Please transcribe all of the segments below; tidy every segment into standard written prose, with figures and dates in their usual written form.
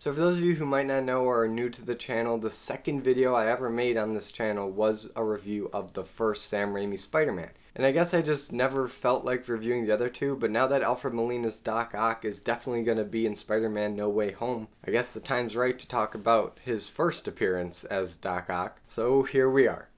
So for those of you who might not know or are new to the channel, the second video I ever made on this channel was a review of the first Sam Raimi Spider-Man. And I guess I just never felt like reviewing the other two, but now that Alfred Molina's Doc Ock is definitely going to be in Spider-Man No Way Home, I guess the time's right to talk about his first appearance as Doc Ock. So here we are.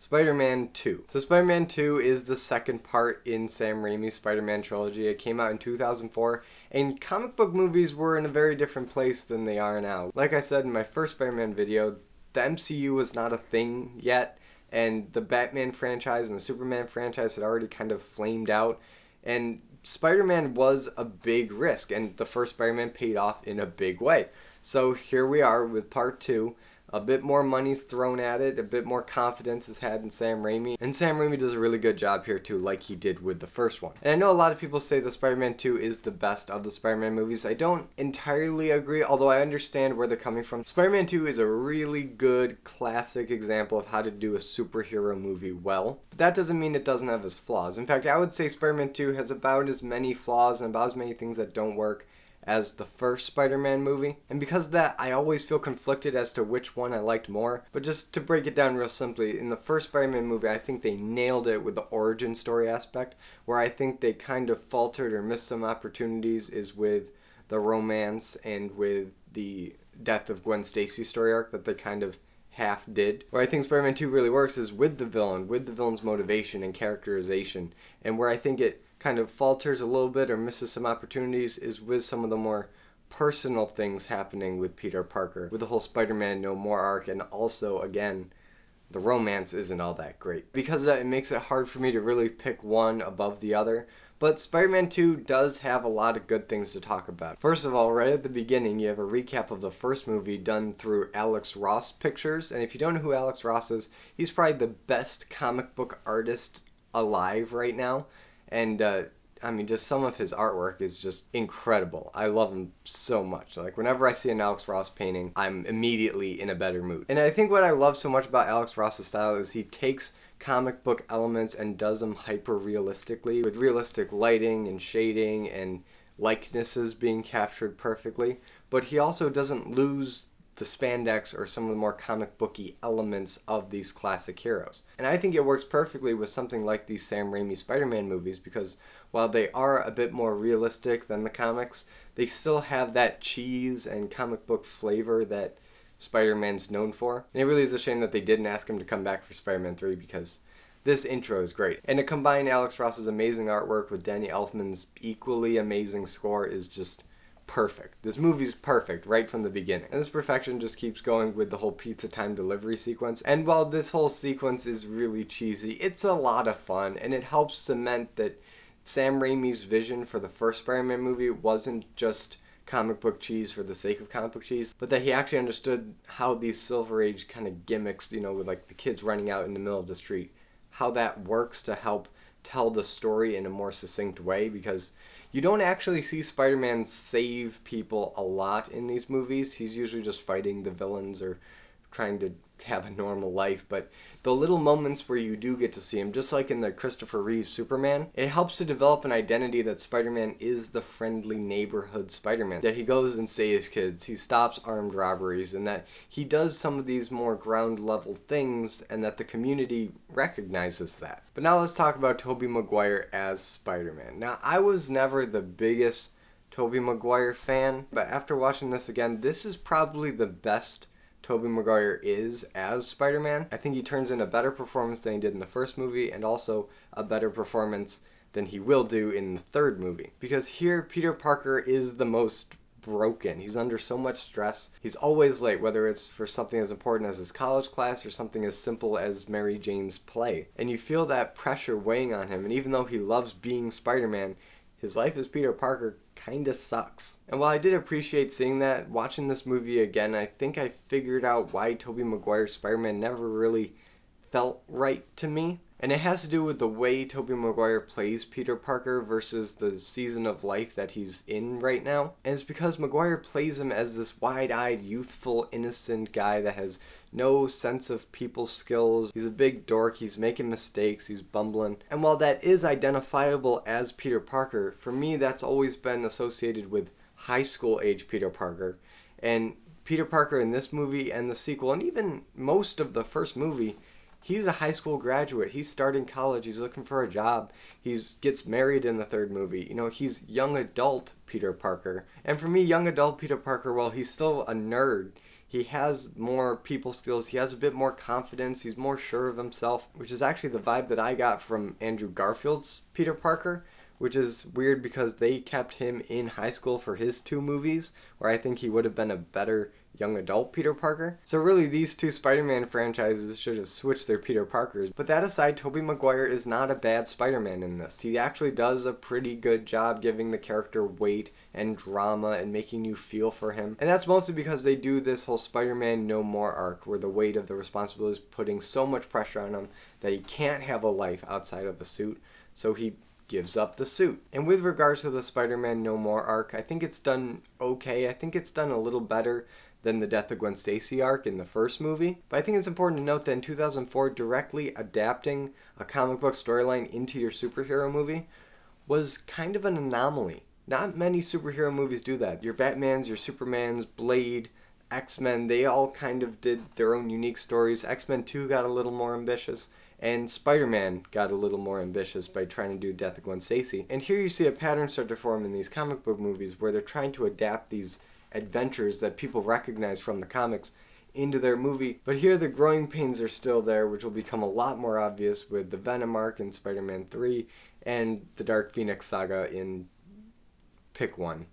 Spider-Man 2. So Spider-Man 2 is the second part in Sam Raimi's Spider-Man trilogy. It came out in 2004, and comic book movies were in a very different place than they are now. Like I said in my first Spider-Man video, the MCU was not a thing yet, and the Batman franchise and the Superman franchise had already kind of flamed out, and Spider-Man was a big risk, and the first Spider-Man paid off in a big way. So here we are with part 2. A bit more money's thrown at it, a bit more confidence is had in Sam Raimi, and Sam Raimi does a really good job here too, like he did with the first one. And I know a lot of people say that Spider-Man 2 is the best of the Spider-Man movies. I don't entirely agree, although I understand where they're coming from. Spider-Man 2 is a really good, classic example of how to do a superhero movie well, but that doesn't mean it doesn't have its flaws. In fact, I would say Spider-Man 2 has about as many flaws and about as many things that don't work as the first Spider-Man movie, and because of that I always feel conflicted as to which one I liked more. But just to break it down real simply, in the first Spider-Man movie I think they nailed it with the origin story aspect. Where I think they kind of faltered or missed some opportunities is with the romance and with the death of Gwen Stacy's story arc that they kind of half did. Where I think Spider-Man 2 really works is with the villain's motivation and characterization, and where I think it kind of falters a little bit or misses some opportunities is with some of the more personal things happening with Peter Parker, with the whole Spider-Man No More arc, and also, again, the romance isn't all that great. Because of that, it makes it hard for me to really pick one above the other. But Spider-Man 2 does have a lot of good things to talk about. First of all, right at the beginning, you have a recap of the first movie done through Alex Ross Pictures. And if you don't know who Alex Ross is, he's probably the best comic book artist alive right now. And I mean, just some of his artwork is just incredible. I love him so much. Like, whenever I see an Alex Ross painting, I'm immediately in a better mood. And I think what I love so much about Alex Ross's style is he takes comic book elements and does them hyper realistically, with realistic lighting and shading and likenesses being captured perfectly. But he also doesn't lose the spandex or some of the more comic booky elements of these classic heroes. And I think it works perfectly with something like these Sam Raimi Spider-Man movies, because while they are a bit more realistic than the comics, they still have that cheese and comic book flavor that Spider-Man's known for. And it really is a shame that they didn't ask him to come back for Spider-Man 3, because this intro is great. And to combine Alex Ross's amazing artwork with Danny Elfman's equally amazing score is just perfect. This movie's perfect right from the beginning. And this perfection just keeps going with the whole pizza time delivery sequence. And while this whole sequence is really cheesy, it's a lot of fun, and it helps cement that Sam Raimi's vision for the first Spider-Man movie wasn't just comic book cheese for the sake of comic book cheese, but that he actually understood how these Silver Age kind of gimmicks, you know, with like the kids running out in the middle of the street, how that works to help tell the story in a more succinct way, because you don't actually see Spider-Man save people a lot in these movies. He's usually just fighting the villains or trying to have a normal life, but the little moments where you do get to see him, just like in the Christopher Reeve Superman, it helps to develop an identity that Spider-Man is the friendly neighborhood Spider-Man, that he goes and saves kids, he stops armed robberies, and that he does some of these more ground level things, and that the community recognizes that. But now let's talk about Tobey Maguire as Spider-Man. Now, I was never the biggest Tobey Maguire fan, but after watching this again, this is probably the best Tobey Maguire is as Spider-Man. I think he turns in a better performance than he did in the first movie, and also a better performance than he will do in the third movie. Because here, Peter Parker is the most broken. He's under so much stress. He's always late, whether it's for something as important as his college class or something as simple as Mary Jane's play. And you feel that pressure weighing on him, and even though he loves being Spider-Man, his life as Peter Parker kinda sucks. And while I did appreciate seeing that, watching this movie again, I think I figured out why Tobey Maguire's Spider-Man never really felt right to me. And it has to do with the way Tobey Maguire plays Peter Parker versus the season of life that he's in right now. And it's because Maguire plays him as this wide-eyed, youthful, innocent guy that has no sense of people skills. He's a big dork, he's making mistakes, he's bumbling. And while that is identifiable as Peter Parker, for me that's always been associated with high school age Peter Parker. And Peter Parker in this movie and the sequel, and even most of the first movie, he's a high school graduate. He's starting college. He's looking for a job. He gets married in the third movie. You know, he's young adult Peter Parker. And for me, young adult Peter Parker, well, he's still a nerd. He has more people skills. He has a bit more confidence. He's more sure of himself, which is actually the vibe that I got from Andrew Garfield's Peter Parker, which is weird because they kept him in high school for his 2 movies, where I think he would have been a better young adult Peter Parker. So really these 2 Spider-Man franchises should have switched their Peter Parkers. But that aside, Tobey Maguire is not a bad Spider-Man in this. He actually does a pretty good job giving the character weight and drama and making you feel for him. And that's mostly because they do this whole Spider-Man No More arc where the weight of the responsibility is putting so much pressure on him that he can't have a life outside of the suit. So he gives up the suit. And with regards to the Spider-Man No More arc, I think it's done okay. I think it's done a little better than the Death of Gwen Stacy arc in the first movie. But I think it's important to note that in 2004, directly adapting a comic book storyline into your superhero movie was kind of an anomaly. Not many superhero movies do that. Your Batmans, your Supermans, Blade, X-Men, they all kind of did their own unique stories. X-Men 2 got a little more ambitious, and Spider-Man got a little more ambitious by trying to do Death of Gwen Stacy. And here you see a pattern start to form in these comic book movies where they're trying to adapt these adventures that people recognize from the comics into their movie. But here the growing pains are still there, which will become a lot more obvious with the Venom arc in Spider-Man 3 and the Dark Phoenix saga in pick one.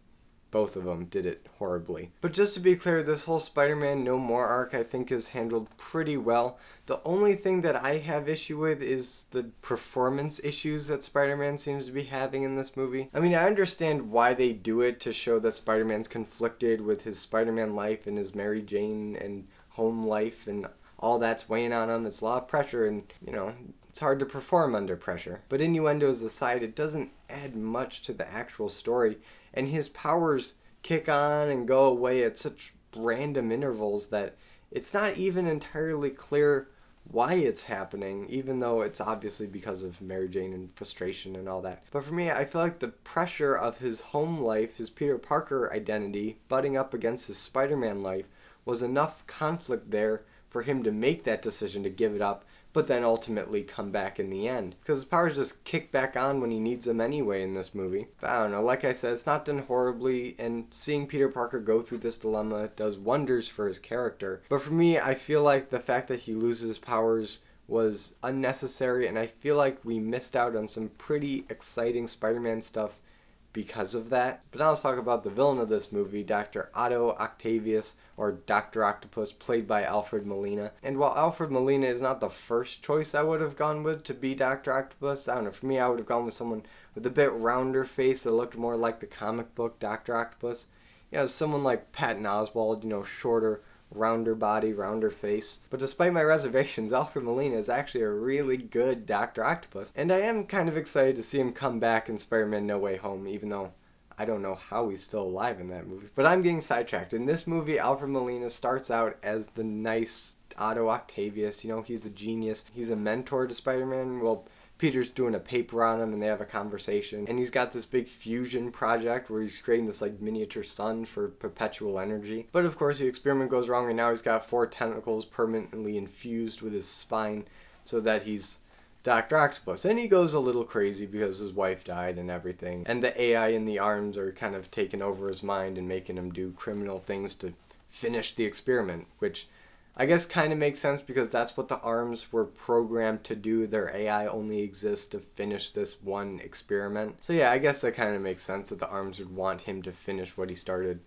Both of them did it horribly. But just to be clear, this whole Spider-Man No More arc I think is handled pretty well. The only thing that I have issue with is the performance issues that Spider-Man seems to be having in this movie. I mean, I understand why they do it, to show that Spider-Man's conflicted with his Spider-Man life and his Mary Jane and home life, and all that's weighing on him. It's a lot of pressure, and, you know, it's hard to perform under pressure. But innuendos aside, it doesn't add much to the actual story, and his powers kick on and go away at such random intervals that it's not even entirely clear why it's happening, even though it's obviously because of Mary Jane and frustration and all that. But for me, I feel like the pressure of his home life, his Peter Parker identity, butting up against his Spider-Man life, was enough conflict there for him to make that decision to give it up, but then ultimately come back in the end. Because his powers just kick back on when he needs them anyway in this movie. But I don't know, like I said, it's not done horribly, and seeing Peter Parker go through this dilemma does wonders for his character. But for me, I feel like the fact that he loses his powers was unnecessary, and I feel like we missed out on some pretty exciting Spider-Man stuff because of that. But now let's talk about the villain of this movie, Dr. Otto Octavius, or Doctor Octopus, played by Alfred Molina. And while Alfred Molina is not the first choice I would have gone with to be Dr. Octopus, I don't know, for me I would have gone with someone with a bit rounder face that looked more like the comic book Doctor Octopus. You know, someone like Patton Oswalt, you know, shorter, rounder body, rounder face. But despite my reservations, Alfred Molina is actually a really good Doctor Octopus. And I am kind of excited to see him come back in Spider-Man No Way Home, even though I don't know how he's still alive in that movie. But I'm getting sidetracked. In this movie, Alfred Molina starts out as the nice Otto Octavius. You know, he's a genius. He's a mentor to Spider-Man. Well, Peter's doing a paper on him and they have a conversation. And he's got this big fusion project where he's creating this like miniature sun for perpetual energy. But of course the experiment goes wrong and now he's got 4 tentacles permanently infused with his spine so that he's Dr. Octopus. And he goes a little crazy because his wife died and everything. And the AI in the arms are kind of taking over his mind and making him do criminal things to finish the experiment, which I guess kind of makes sense because that's what the arms were programmed to do. Their AI only exists to finish this one experiment. So yeah, I guess that kind of makes sense that the arms would want him to finish what he started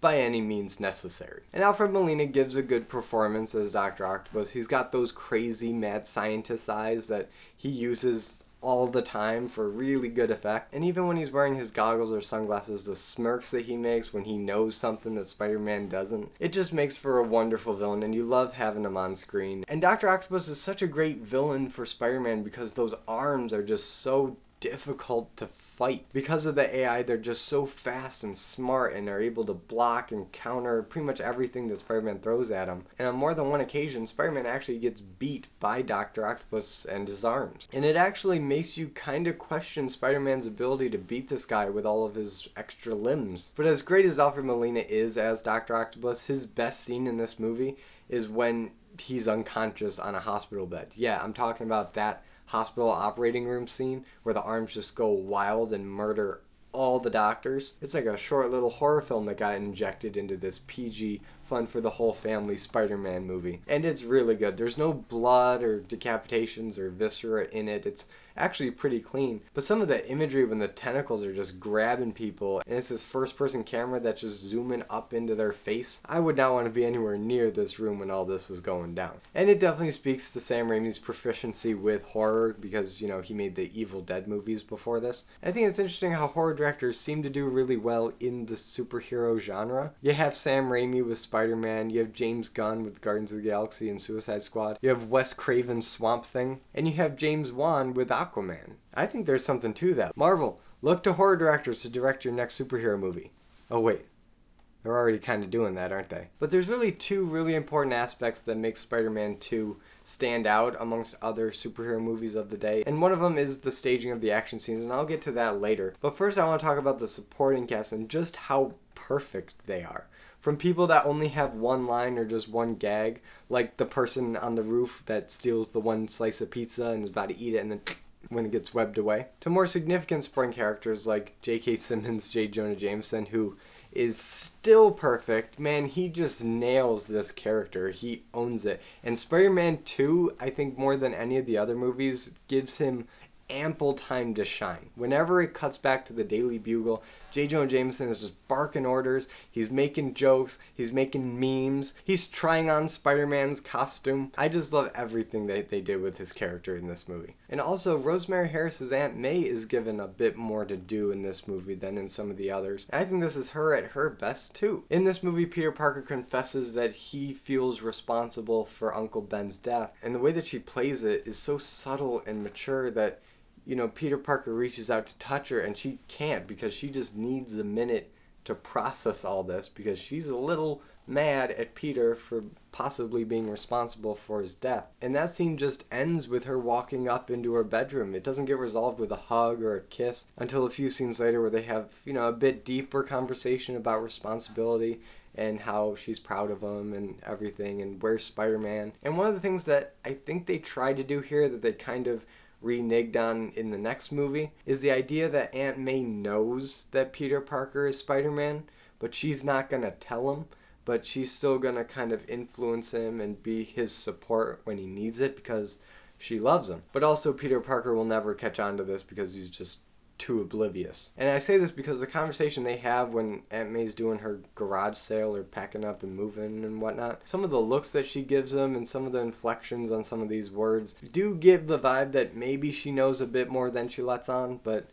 by any means necessary. And Alfred Molina gives a good performance as Dr. Octopus. He's got those crazy mad scientist eyes that he uses all the time for really good effect. And even when he's wearing his goggles or sunglasses, the smirks that he makes when he knows something that Spider-Man doesn't, it just makes for a wonderful villain, and you love having him on screen. And Dr. Octopus is such a great villain for Spider-Man because those arms are just so difficult to fight. Because of the AI, they're just so fast and smart, and they're able to block and counter pretty much everything that Spider-Man throws at him. And on more than one occasion, Spider-Man actually gets beat by Doctor Octopus and his arms. And it actually makes you kind of question Spider-Man's ability to beat this guy with all of his extra limbs. But as great as Alfred Molina is as Doctor Octopus, his best scene in this movie is when he's unconscious on a hospital bed. Yeah, I'm talking about that hospital operating room scene where the arms just go wild and murder all the doctors. It's like a short little horror film that got injected into this PG, fun for the whole family Spider-Man movie. And it's really good. There's no blood or decapitations or viscera in it. It's actually pretty clean. But some of the imagery when the tentacles are just grabbing people, and it's this first-person camera that's just zooming up into their face. I would not want to be anywhere near this room when all this was going down. And it definitely speaks to Sam Raimi's proficiency with horror because, you know, he made the Evil Dead movies before this. I think it's interesting how horror directors seem to do really well in the superhero genre. You have Sam Raimi with Spider-Man, you have James Gunn with Guardians of the Galaxy and Suicide Squad, you have Wes Craven's Swamp Thing, and you have James Wan with Aquaman. I think there's something to that. Marvel, look to horror directors to direct your next superhero movie. Oh wait, they're already kind of doing that, aren't they? But there's really two really important aspects that make Spider-Man 2 stand out amongst other superhero movies of the day, and one of them is the staging of the action scenes, and I'll get to that later. But first I want to talk about the supporting cast and just how perfect they are. From people that only have one line or just one gag, like the person on the roof that steals the one slice of pizza and is about to eat it and then when it gets webbed away, to more significant supporting characters like J.K. Simmons, J. Jonah Jameson, who is still perfect. Man, he just nails this character. He owns it. And Spider-Man 2, I think more than any of the other movies, gives him ample time to shine. Whenever it cuts back to the Daily Bugle, J. Jonah Jameson is just barking orders, he's making jokes, he's making memes, he's trying on Spider-Man's costume. I just love everything that they did with his character in this movie. And also, Rosemary Harris's Aunt May is given a bit more to do in this movie than in some of the others. And I think this is her at her best too. In this movie, Peter Parker confesses that he feels responsible for Uncle Ben's death, and the way that she plays it is so subtle and mature that, you know, Peter Parker reaches out to touch her and she can't because she just needs a minute to process all this because she's a little mad at Peter for possibly being responsible for his death. And that scene just ends with her walking up into her bedroom. It doesn't get resolved with a hug or a kiss until a few scenes later where they have, you know, a bit deeper conversation about responsibility and how she's proud of him and everything and where's Spider-Man. And one of the things that I think they tried to do here that they kind of reneged on in the next movie is the idea that Aunt May knows that Peter Parker is Spider-Man, but she's not going to tell him, but she's still going to kind of influence him and be his support when he needs it because she loves him. But also Peter Parker will never catch on to this because he's just too oblivious. And I say this because the conversation they have when Aunt May's doing her garage sale or packing up and moving and whatnot, some of the looks that she gives him and some of the inflections on some of these words do give the vibe that maybe she knows a bit more than she lets on, but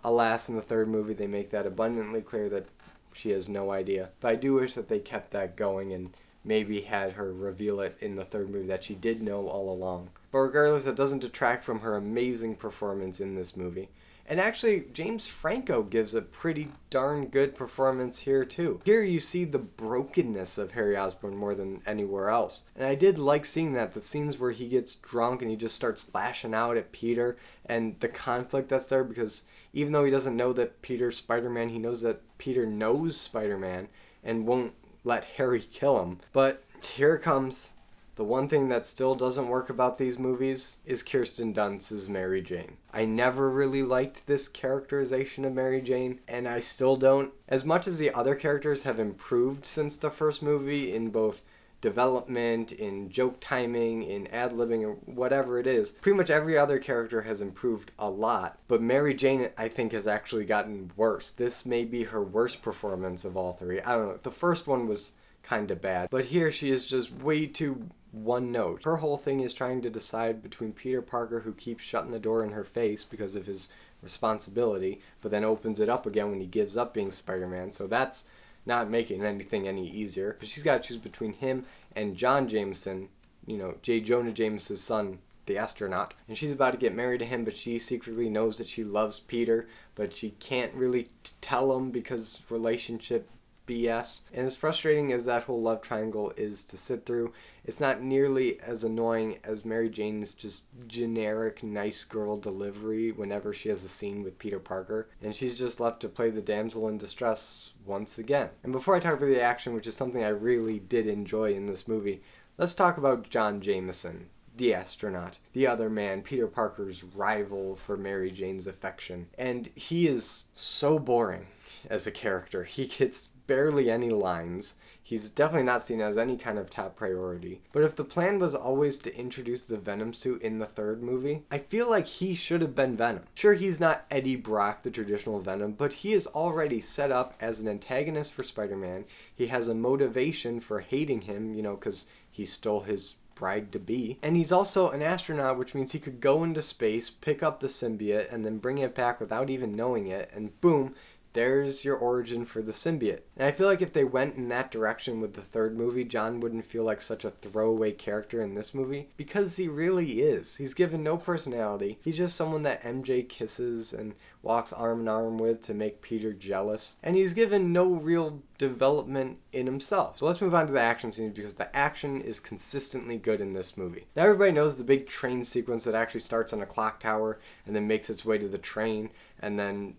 alas, in the third movie they make that abundantly clear that she has no idea. But I do wish that they kept that going and maybe had her reveal it in the third movie that she did know all along. But regardless, that doesn't detract from her amazing performance in this movie. And actually, James Franco gives a pretty darn good performance here too. Here you see the brokenness of Harry Osborn more than anywhere else. And I did like seeing that, the scenes where he gets drunk and he just starts lashing out at Peter and the conflict that's there because even though he doesn't know that Peter's Spider-Man, he knows that Peter knows Spider-Man and won't let Harry kill him. But here it comes. The one thing that still doesn't work about these movies is Kirsten Dunst's Mary Jane. I never really liked this characterization of Mary Jane, and I still don't. As much as the other characters have improved since the first movie in both development, in joke timing, in ad-libbing, or whatever it is, pretty much every other character has improved a lot. But Mary Jane, I think, has actually gotten worse. This may be her worst performance of all three. I don't know. The first one was kind of bad, but here she is just way too one note. Her whole thing is trying to decide between Peter Parker, who keeps shutting the door in her face because of his responsibility, but then opens it up again when he gives up being Spider-Man, so that's not making anything any easier. But she's got to choose between him and John Jameson, you know, J. Jonah Jameson's son, the astronaut, and she's about to get married to him, but she secretly knows that she loves Peter, but she can't really tell him because relationship BS. And as frustrating as that whole love triangle is to sit through, it's not nearly as annoying as Mary Jane's just generic nice girl delivery whenever she has a scene with Peter Parker, and she's just left to play the damsel in distress once again. And before I talk about the action, which is something I really did enjoy in this movie, let's talk about John Jameson, the astronaut, the other man, Peter Parker's rival for Mary Jane's affection. And he is so boring as a character. He gets barely any lines. He's definitely not seen as any kind of top priority. But if the plan was always to introduce the Venom suit in the third movie, I feel like he should have been Venom. Sure, he's not Eddie Brock, the traditional Venom, but he is already set up as an antagonist for Spider-Man. He has a motivation for hating him, because he stole his bride-to-be. And he's also an astronaut, which means he could go into space, pick up the symbiote, and then bring it back without even knowing it, and boom, there's your origin for the symbiote. And I feel like if they went in that direction with the third movie, John wouldn't feel like such a throwaway character in this movie, because he really is. He's given no personality. He's just someone that MJ kisses and walks arm in arm with to make Peter jealous. And he's given no real development in himself. So let's move on to the action scenes, because the action is consistently good in this movie. Now everybody knows the big train sequence that actually starts on a clock tower and then makes its way to the train, and then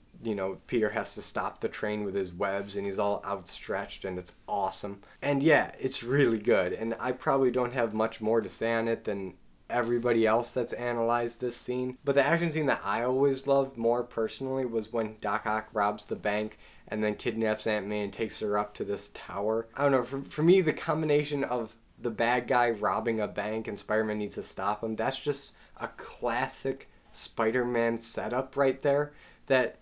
Peter has to stop the train with his webs and he's all outstretched, and it's awesome. And yeah, it's really good, and I probably don't have much more to say on it than everybody else that's analyzed this scene. But the action scene that I always loved more personally was when Doc Ock robs the bank and then kidnaps Aunt May and takes her up to this tower. I don't know, for me, the combination of the bad guy robbing a bank and Spider-Man needs to stop him, that's just a classic Spider-Man setup right there that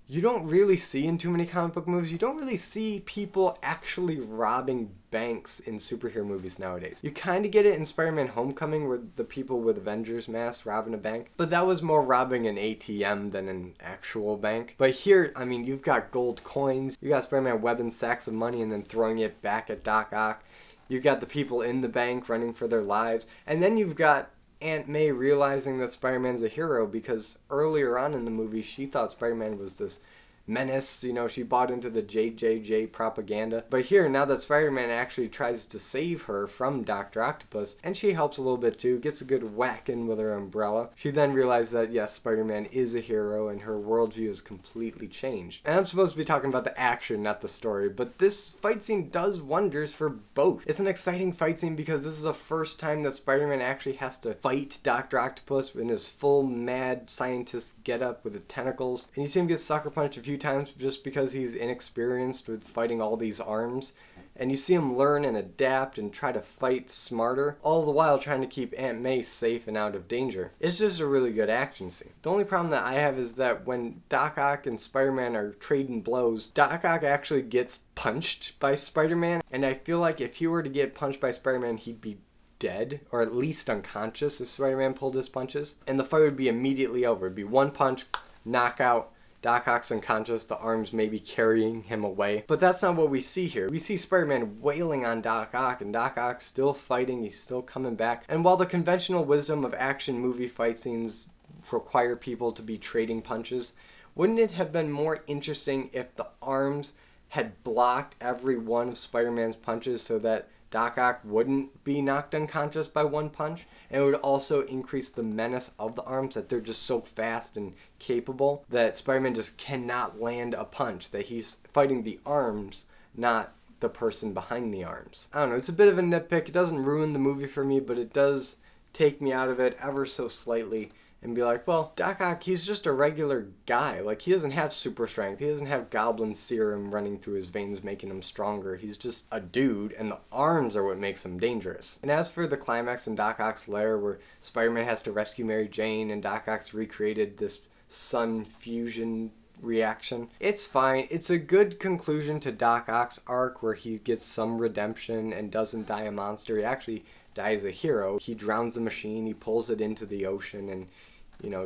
you don't really see in too many comic book movies. You don't really see people actually robbing banks in superhero movies nowadays. You kind of get it in Spider-Man Homecoming with the people with Avengers masks robbing a bank, but that was more robbing an ATM than an actual bank. But here, you've got gold coins, you got Spider-Man webbing sacks of money and then throwing it back at Doc Ock. You've got the people in the bank running for their lives, and then you've got Aunt May realizing that Spider-Man's a hero, because earlier on in the movie she thought Spider-Man was this menace. She bought into the JJJ propaganda. But here, now that Spider-Man actually tries to save her from Doctor Octopus, and she helps a little bit too, gets a good whack in with her umbrella, she then realized that yes, Spider-Man is a hero and her worldview is completely changed. And I'm supposed to be talking about the action, not the story, but this fight scene does wonders for both. It's an exciting fight scene because this is the first time that Spider-Man actually has to fight Doctor Octopus in his full mad scientist getup with the tentacles, and you see him get sucker punched a few times just because he's inexperienced with fighting all these arms, and you see him learn and adapt and try to fight smarter, all the while trying to keep Aunt May safe and out of danger. It's just a really good action scene. The only problem that I have is that when Doc Ock and Spider-Man are trading blows, Doc Ock actually gets punched by Spider-Man, and I feel like if he were to get punched by Spider-Man, he'd be dead, or at least unconscious if Spider-Man pulled his punches, and the fight would be immediately over. It'd be one punch, knockout, Doc Ock's unconscious, the arms maybe carrying him away. But that's not what we see here. We see Spider-Man wailing on Doc Ock, and Doc Ock's still fighting, he's still coming back. And while the conventional wisdom of action movie fight scenes require people to be trading punches, wouldn't it have been more interesting if the arms had blocked every one of Spider-Man's punches so that Doc Ock wouldn't be knocked unconscious by one punch? And it would also increase the menace of the arms, that they're just so fast and capable that Spider-Man just cannot land a punch, that he's fighting the arms, not the person behind the arms. I don't know, it's a bit of a nitpick. It doesn't ruin the movie for me, but it does take me out of it ever so slightly and be like, well, Doc Ock, he's just a regular guy. Like, he doesn't have super strength. He doesn't have goblin serum running through his veins making him stronger. He's just a dude, and the arms are what makes him dangerous. And as for the climax in Doc Ock's lair, where Spider-Man has to rescue Mary Jane and Doc Ock's recreated this sun fusion reaction, it's fine. It's a good conclusion to Doc Ock's arc where he gets some redemption and doesn't die a monster. He actually dies a hero. He drowns the machine, he pulls it into the ocean, and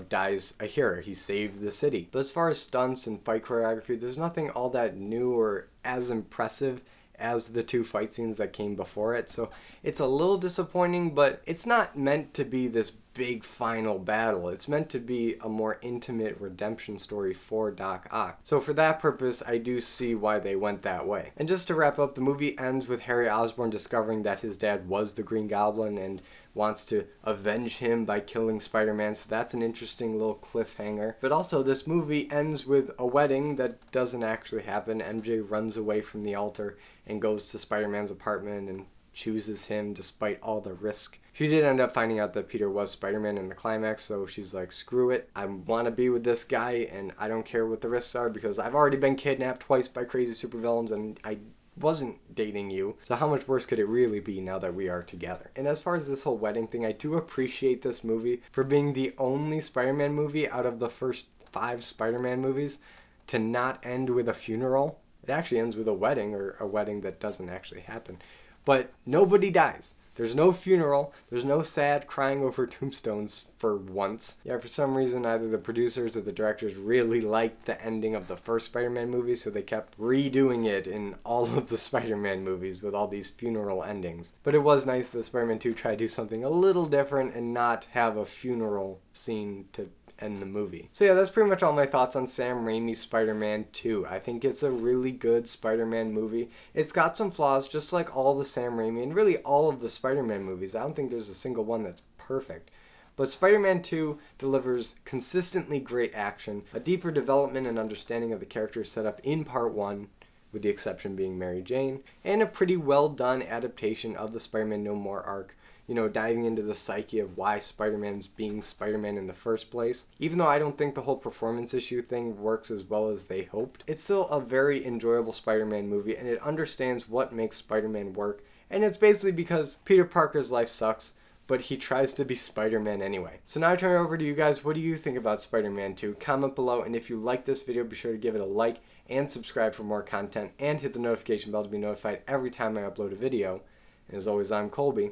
dies a hero. He saved the city. But as far as stunts and fight choreography, there's nothing all that new or as impressive as the two fight scenes that came before it. So it's a little disappointing, but it's not meant to be this big final battle. It's meant to be a more intimate redemption story for Doc Ock. So for that purpose, I do see why they went that way. And just to wrap up, the movie ends with Harry Osborn discovering that his dad was the Green Goblin and wants to avenge him by killing Spider-Man, so that's an interesting little cliffhanger. But also, this movie ends with a wedding that doesn't actually happen. MJ runs away from the altar and goes to Spider-Man's apartment and chooses him despite all the risk. She did end up finding out that Peter was Spider-Man in the climax, so she's like, screw it, I want to be with this guy and I don't care what the risks are because I've already been kidnapped twice by crazy supervillains and I wasn't dating you, so how much worse could it really be now that we are together? And as far as this whole wedding thing, I do appreciate this movie for being the only Spider-Man movie out of the first 5 Spider-Man movies to not end with a funeral. It actually ends with a wedding, or a wedding that doesn't actually happen. But nobody dies. There's no funeral. There's no sad crying over tombstones for once. Yeah, for some reason, either the producers or the directors really liked the ending of the first Spider-Man movie, so they kept redoing it in all of the Spider-Man movies with all these funeral endings. But it was nice that Spider-Man 2 tried to do something a little different and not have a funeral scene to end the movie. So yeah, that's pretty much all my thoughts on Sam Raimi's Spider-Man 2. I think it's a really good Spider-Man movie. It's got some flaws, just like all the Sam Raimi, and really all of the Spider-Man movies. I don't think there's a single one that's perfect. But Spider-Man 2 delivers consistently great action, a deeper development and understanding of the characters set up in Part 1, with the exception being Mary Jane, and a pretty well done adaptation of the Spider-Man No More arc, you know, diving into the psyche of why Spider-Man's being Spider-Man in the first place. Even though I don't think the whole performance issue thing works as well as they hoped, it's still a very enjoyable Spider-Man movie, and it understands what makes Spider-Man work, and it's basically because Peter Parker's life sucks, but he tries to be Spider-Man anyway. So now I turn it over to you guys. What do you think about Spider-Man 2? Comment below, and if you like this video, be sure to give it a like and subscribe for more content, and hit the notification bell to be notified every time I upload a video. And as always, I'm Colby.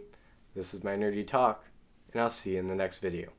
This is my nerdy talk, and I'll see you in the next video.